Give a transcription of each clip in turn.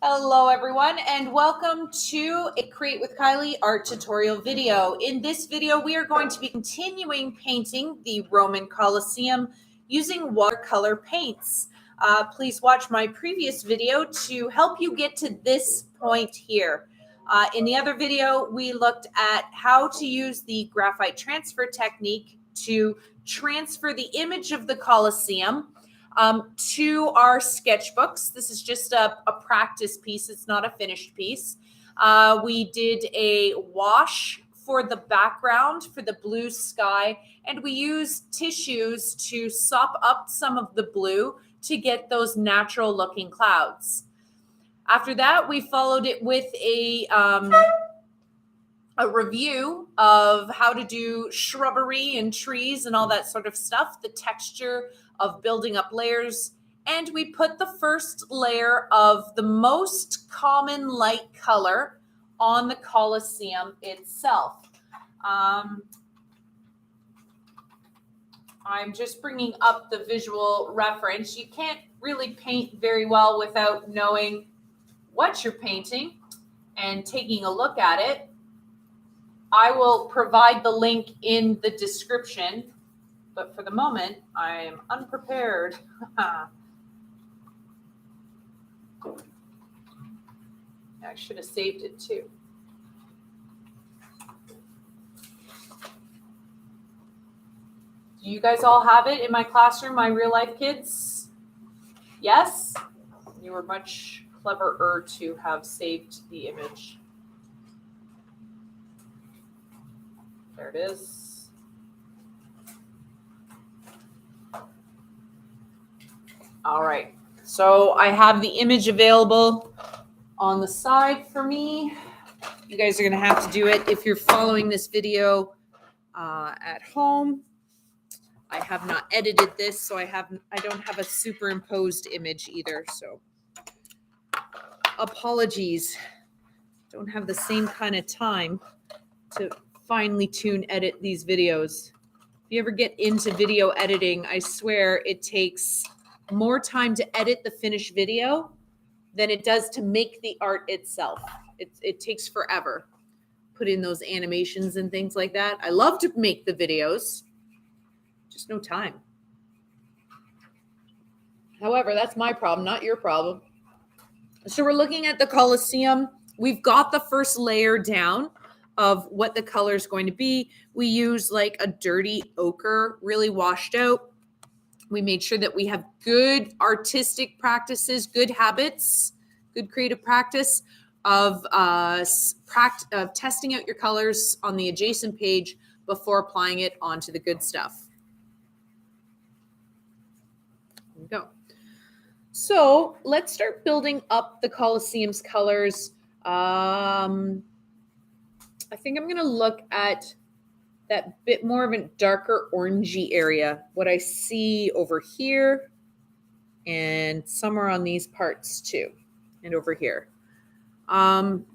Hello everyone and welcome to a Create with Kiely art tutorial video. In this video we are going to be continuing painting the Roman Colosseum using watercolor paints. Please watch my previous video to help you get to this point here. In the other video we looked at how to use the graphite transfer technique to transfer the image of the Colosseum to our sketchbooks. This is just a practice piece. It's not a finished piece. We did a wash for the background for the blue sky, and we used tissues to sop up some of the blue to get those natural looking clouds. After that, we followed it with a review of how to do shrubbery and trees and all that sort of stuff, the texture of building up layers. And we put the first layer of the most common light color on the Colosseum itself. I'm just bringing up the visual reference. You can't really paint very well without knowing what you're painting and taking a look at it. I will provide the link in the description, but for the moment, I am unprepared. I should have saved it too. Do you guys all have it in my classroom, my real life kids? Yes? You were much cleverer to have saved the image. There it is. All right, so I have the image available on the side for me. You guys are gonna have to do it if you're following this video at home. I have not edited this, so I don't have a superimposed image either, so apologies. Don't have the same kind of time to finely tune edit these videos. If you ever get into video editing, I swear it takes more time to edit the finished video than it does to make the art itself. It takes forever. Put in those animations and things like that. I love to make the videos, just no time. However, that's my problem, not your problem. So we're looking at the Colosseum. We've got the first layer down of what the color is going to be. We use like a dirty ochre, really washed out. We made sure that we have good artistic practices, good habits, good creative practice of testing out your colors on the adjacent page before applying it onto the good stuff. There we go. So let's start building up the Colosseum's colors. I think I'm going to look at that bit more of a darker orangey area, what I see over here and somewhere on these parts too, and over here. I'm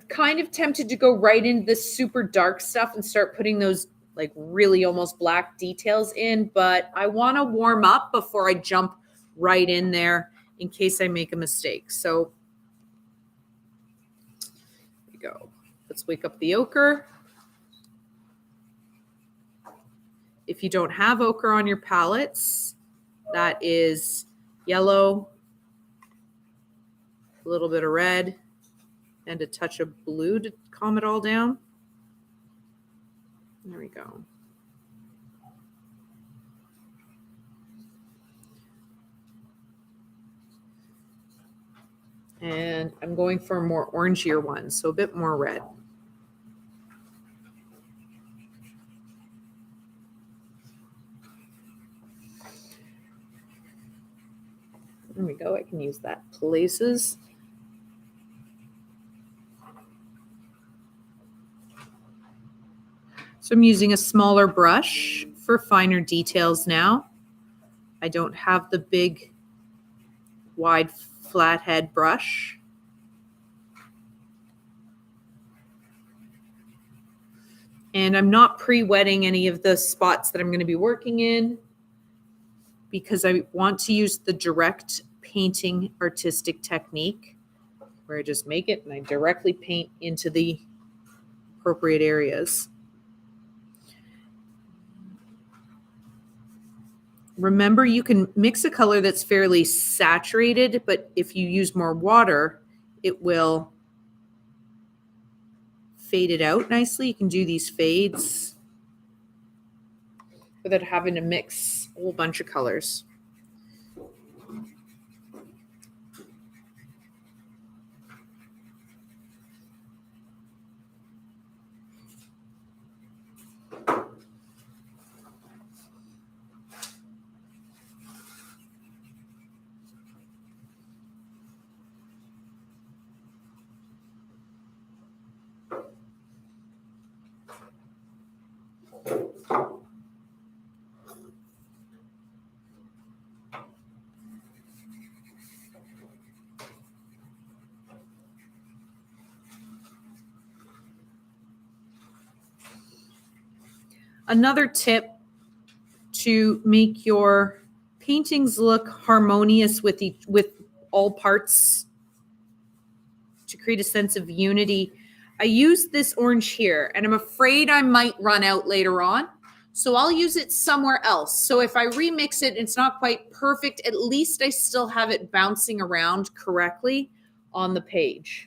kind of tempted to go right into this super dark stuff and start putting those like really almost black details in, but I want to warm up before I jump right in there in case I make a mistake. So there we go. Let's wake up the ochre. If you don't have ochre on your palettes, that is yellow, a little bit of red, and a touch of blue to calm it all down. There we go. And I'm going for a more orangier one, so a bit more red. There we go. I can use that places. So I'm using a smaller brush for finer details now. I don't have the big, wide, flathead brush. And I'm not pre-wetting any of the spots that I'm going to be working in because I want to use the direct painting artistic technique. where I just make it and I directly paint into the appropriate areas. Remember, you can mix a color that's fairly saturated, but if you use more water, it will fade it out nicely. You can do these fades without having to mix a whole bunch of colors. Another tip to make your paintings look harmonious with all parts, to create a sense of unity, I use this orange here, and I'm afraid I might run out later on, so I'll use it somewhere else. So if I remix it, it's not quite perfect, at least I still have it bouncing around correctly on the page.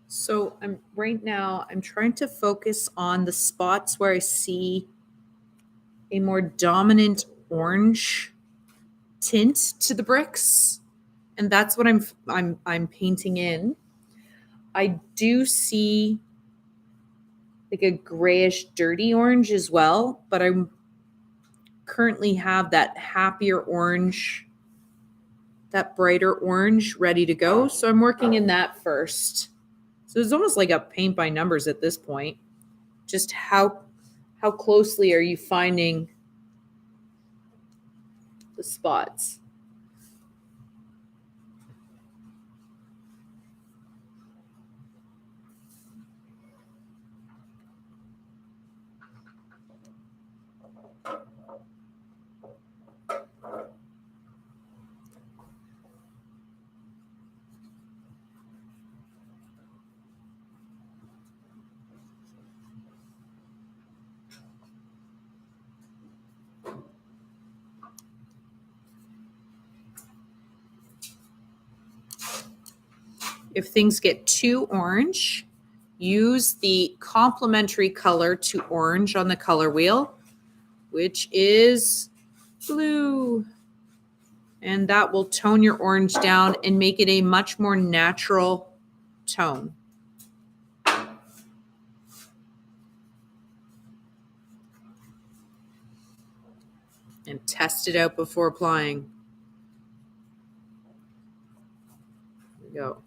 So right now I'm trying to focus on the spots where I see a more dominant orange tint to the bricks, and that's what I'm painting in. I do see like a grayish dirty orange as well, but I currently have that happier orange, that brighter orange ready to go. So I'm working in that first. So it's almost like a paint by numbers at this point. Just how closely are you finding the spots? If things get too orange, use the complementary color to orange on the color wheel, which is blue. And that will tone your orange down and make it a much more natural tone. And test it out before applying. There we go.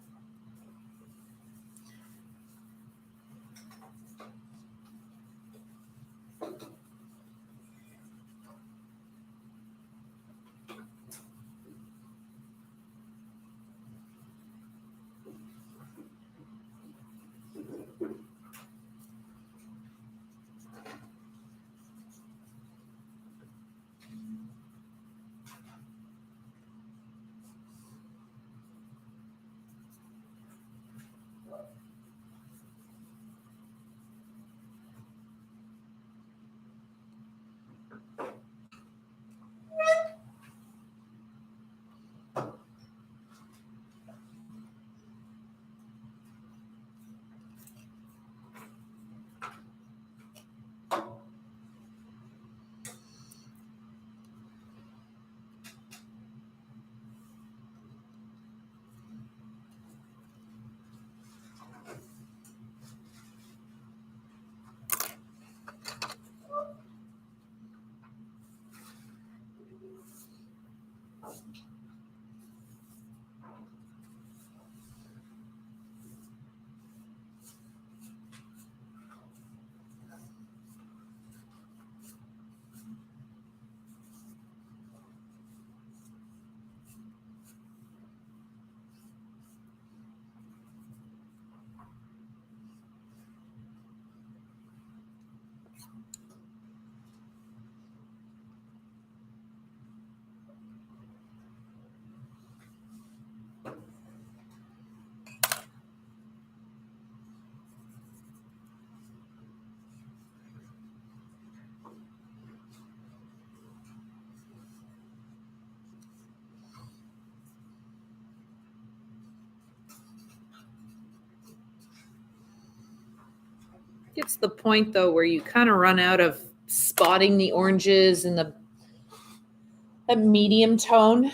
It's the point though where you kind of run out of spotting the oranges in a medium tone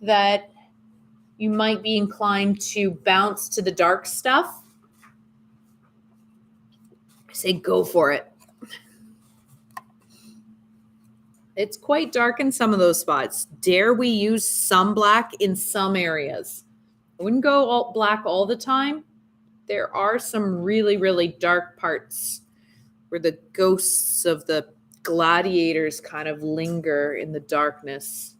that you might be inclined to bounce to the dark stuff. I say go for it. It's quite dark in some of those spots. Dare we use some black in some areas? I wouldn't go all black all the time. There are some really, really dark parts where the ghosts of the gladiators kind of linger in the darkness.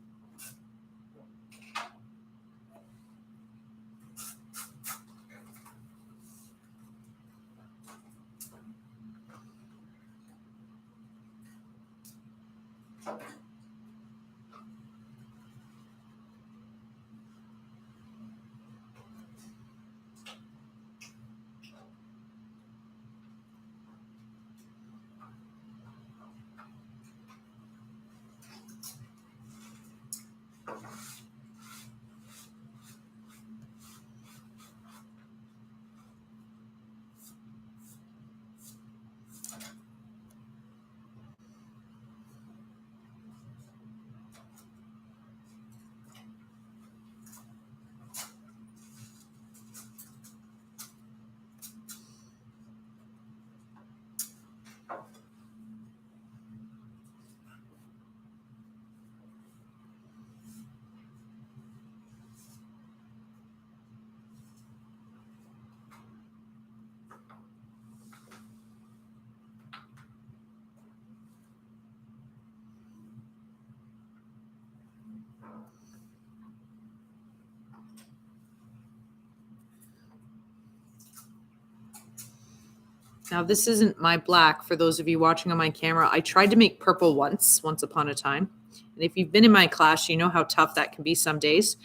Now, this isn't my black for those of you watching on my camera. I tried to make purple once upon a time. And if you've been in my class, you know how tough that can be some days.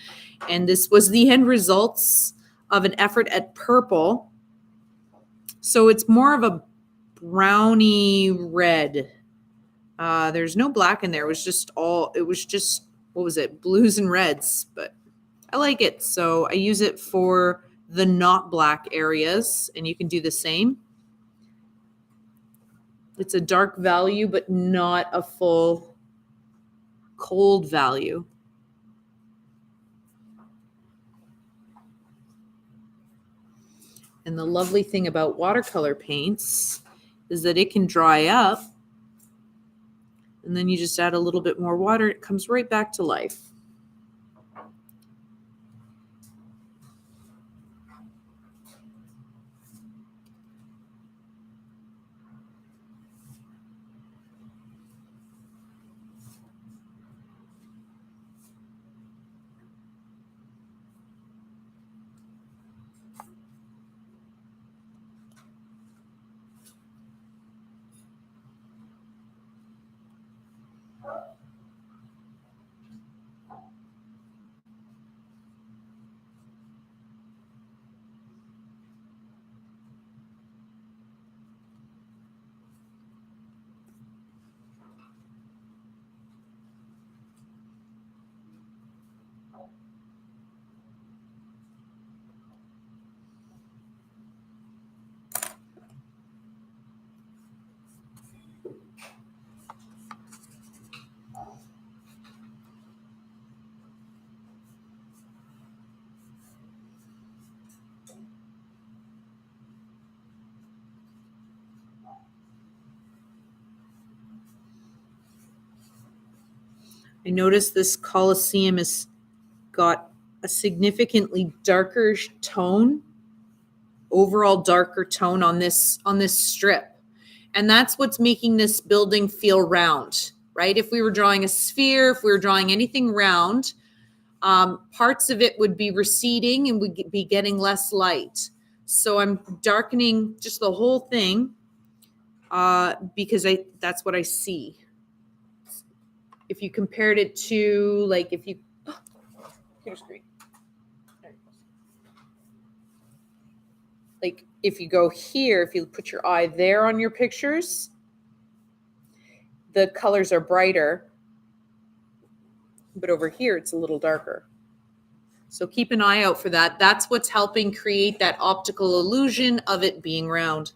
And this was the end results of an effort at purple. So it's more of a browny red. There's no black in there. It was just, what was it? Blues and reds, but I like it. So I use it for the not black areas, and you can do the same. It's a dark value, but not a full cold value. And the lovely thing about watercolor paints is that it can dry up, and then you just add a little bit more water, it comes right back to life. I noticed this Colosseum has got a significantly darker tone, overall darker tone on this strip. And that's what's making this building feel round, right? If we were drawing a sphere, if we were drawing anything round, parts of it would be receding and would be getting less light. So I'm darkening just the whole thing because that's what I see. If you compared it to, like, if you computer screen, like if you go here, if you put your eye there on your pictures, the colors are brighter, but over here it's a little darker. So keep an eye out for that. That's what's helping create that optical illusion of it being round.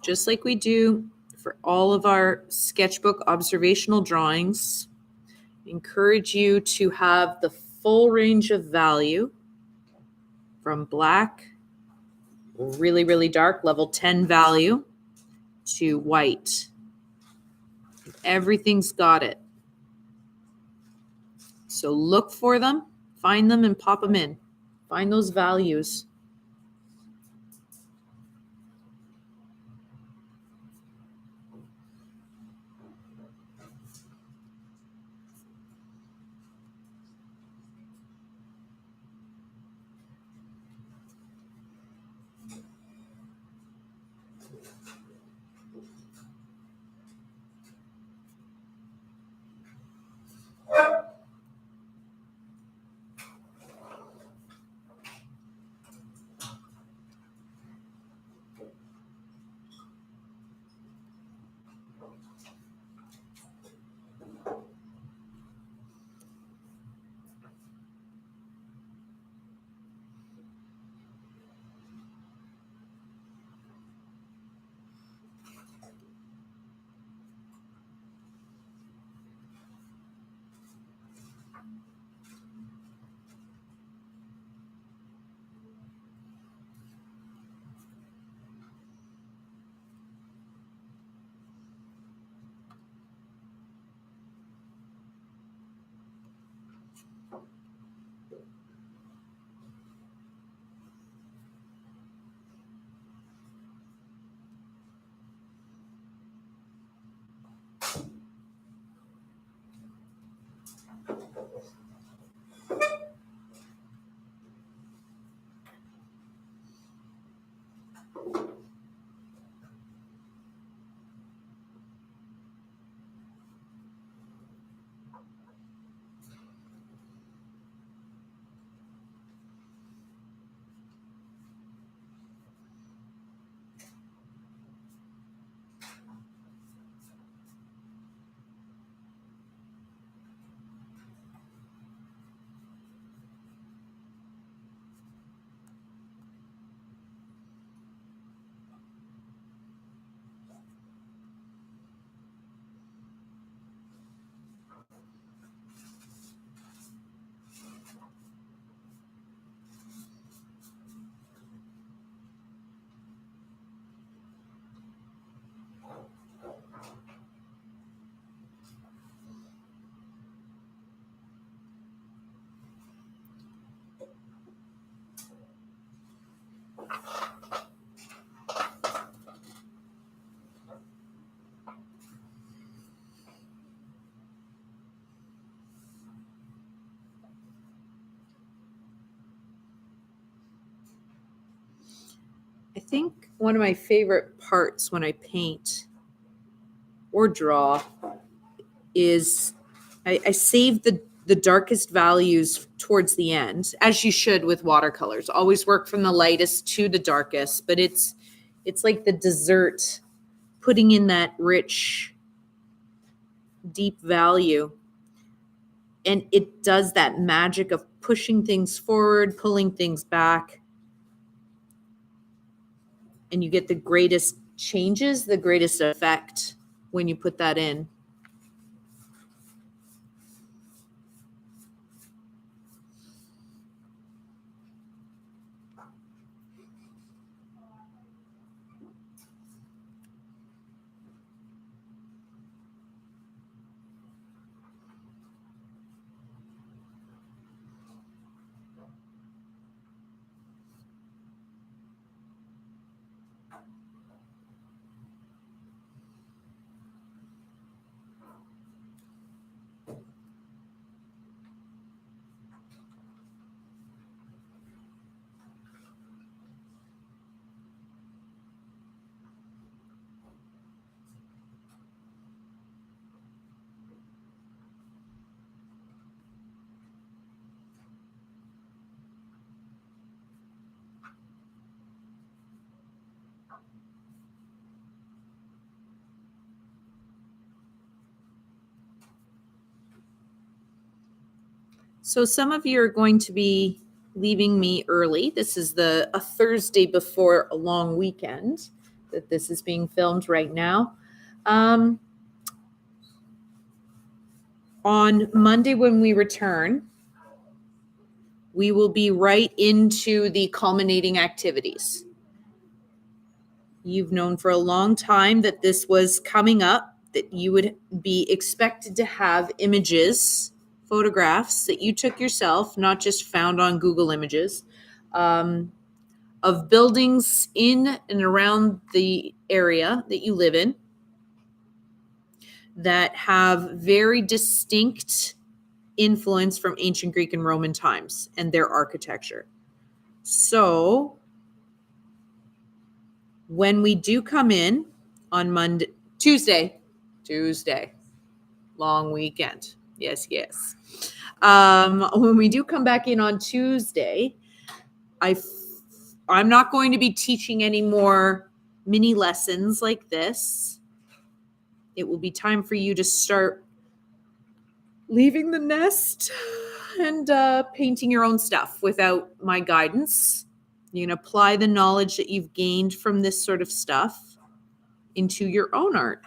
just like we do for all of our sketchbook observational drawings. I encourage you to have the full range of value from black, really, really dark, level 10 value, to white. Everything's got it. So look for them, find them, and pop them in. Find those values. I think one of my favorite parts when I paint or draw is I save the darkest values towards the end, as you should with watercolors. Always work from the lightest to the darkest, but it's like the dessert, putting in that rich, deep value. And it does that magic of pushing things forward, pulling things back. And you get the greatest changes, the greatest effect when you put that in. So some of you are going to be leaving me early. This is a Thursday before a long weekend. that this is being filmed right now. On Monday when we return, we will be right into the culminating activities. You've known for a long time that this was coming up, that you would be expected to have images, photographs that you took yourself, not just found on Google Images, of buildings in and around the area that you live in that have very distinct influence from ancient Greek and Roman times and their architecture. So when we do come in on Tuesday, long weekend. Yes. When we do come back in on Tuesday, I'm not going to be teaching any more mini lessons like this. It will be time for you to start leaving the nest and painting your own stuff without my guidance. You can apply the knowledge that you've gained from this sort of stuff into your own art.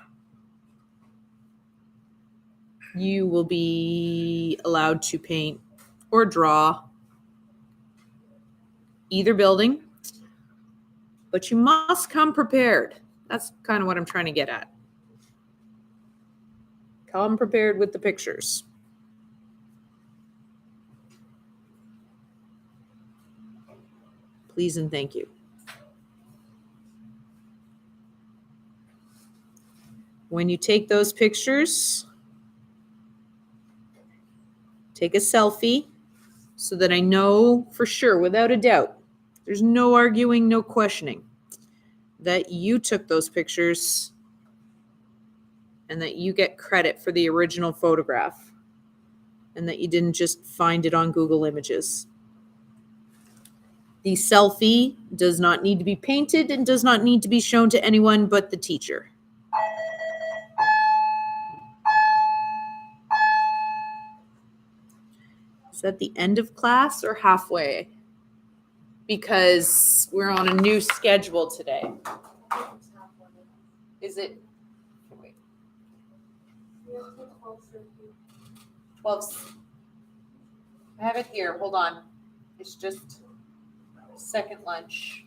You will be allowed to paint or draw either building, but you must come prepared. That's kind of what I'm trying to get at. Come prepared with the pictures. Please and thank you. When you take those pictures, take a selfie so that I know for sure, without a doubt, there's no arguing, no questioning, that you took those pictures and that you get credit for the original photograph and that you didn't just find it on Google Images. The selfie does not need to be painted and does not need to be shown to anyone but the teacher. Is that the end of class or halfway? Because we're on a new schedule today. Is it? Wait. 12. I have it here. Hold on. It's just second lunch.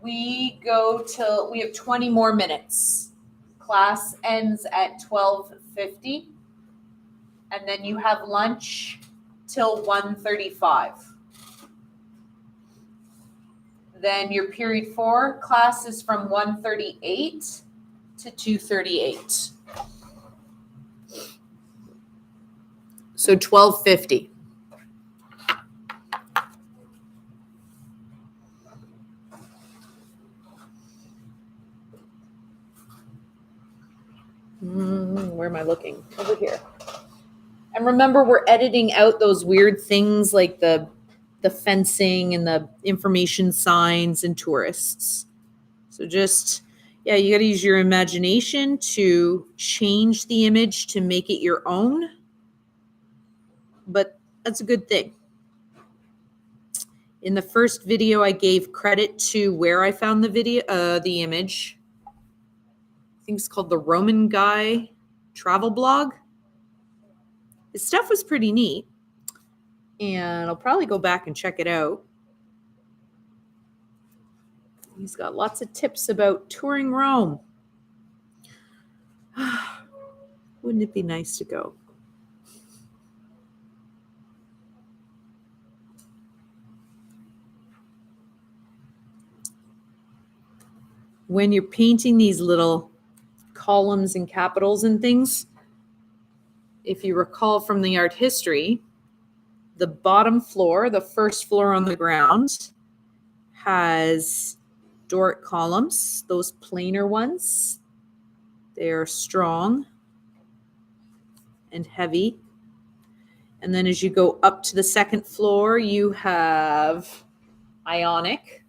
We have 20 more minutes. Class ends at 12:50. And then you have lunch till 1:35. Then your period 4 class is from 1:38 to 2:38. So 12:50. Where am I looking? Over here. And remember, we're editing out those weird things like the fencing and the information signs and tourists. So just, you got to use your imagination to change the image to make it your own. But that's a good thing. In the first video, I gave credit to where I found the image. I think it's called the Roman Guy Travel Blog. His stuff was pretty neat, and I'll probably go back and check it out. He's got lots of tips about touring Rome. Wouldn't it be nice to go? When you're painting these little columns and capitals and things, if you recall from the art history, the bottom floor, the first floor on the ground, has Doric columns, those planar ones. They're strong and heavy. And then as you go up to the second floor, you have Ionic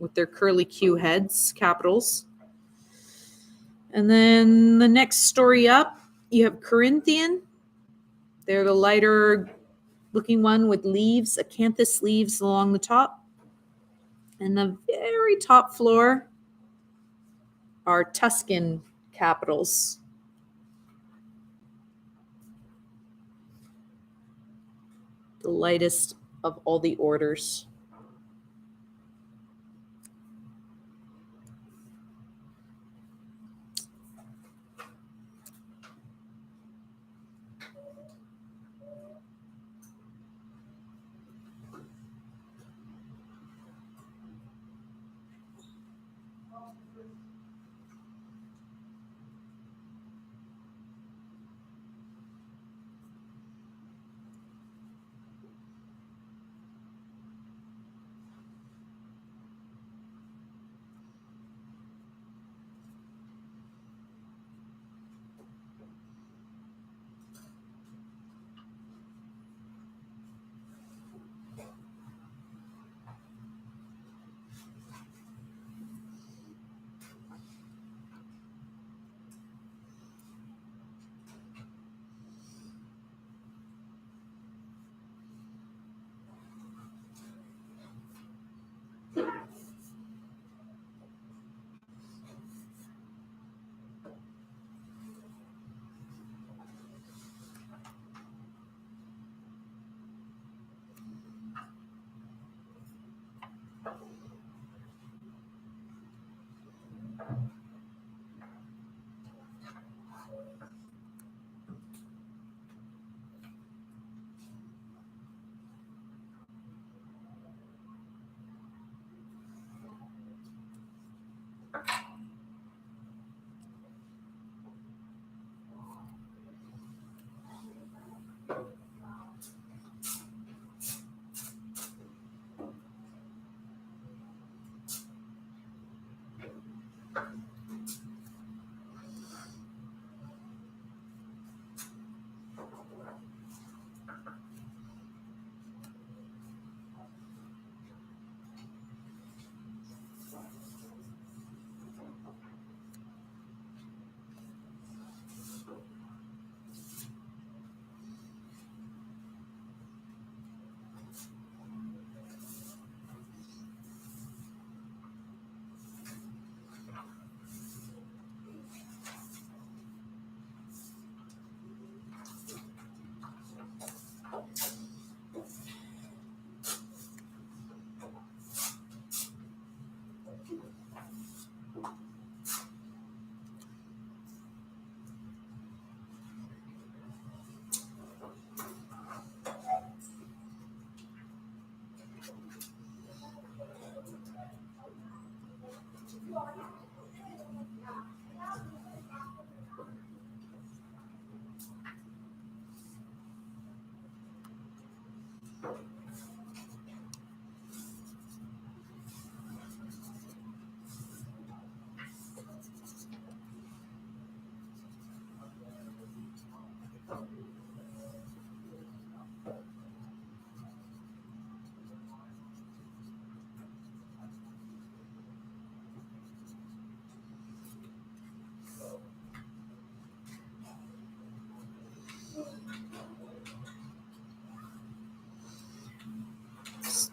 with their curly Q heads, capitals. And then the next story up, you have Corinthian. They're the lighter looking one with leaves, acanthus leaves along the top. And the very top floor are Tuscan capitals. The lightest of all the orders.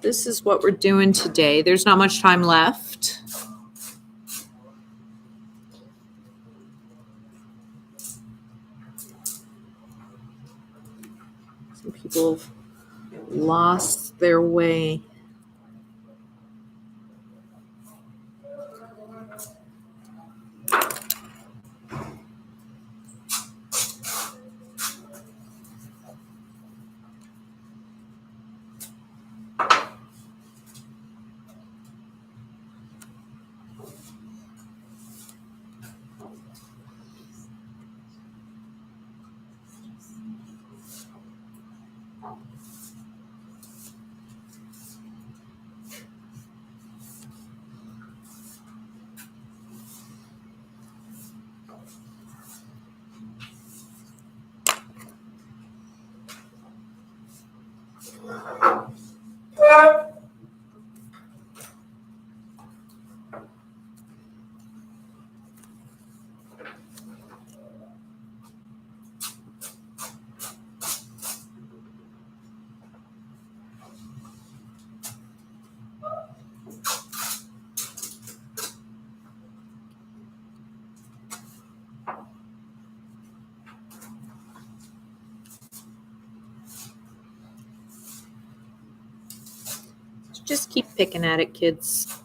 This is what we're doing today. There's not much time left. Some people have lost their way. Just keep picking at it, kids.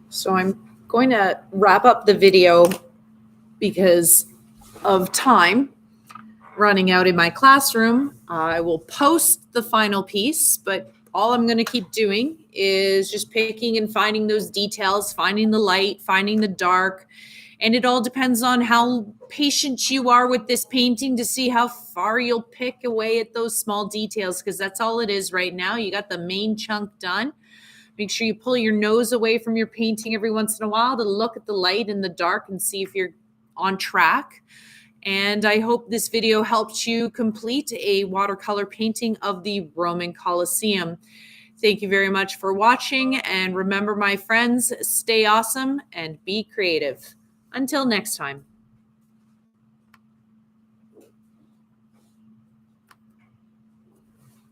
So I'm going to wrap up the video because of time running out in my classroom. I will post the final piece, but all I'm going to keep doing is just picking and finding those details, finding the light, finding the dark. And it all depends on how patient you are with this painting to see how far you'll pick away at those small details, because that's all it is right now. You got the main chunk done. Make sure you pull your nose away from your painting every once in a while to look at the light and the dark and see if you're on track. And I hope this video helped you complete a watercolor painting of the Roman Colosseum. Thank you very much for watching. And remember, my friends, stay awesome and be creative. Until next time.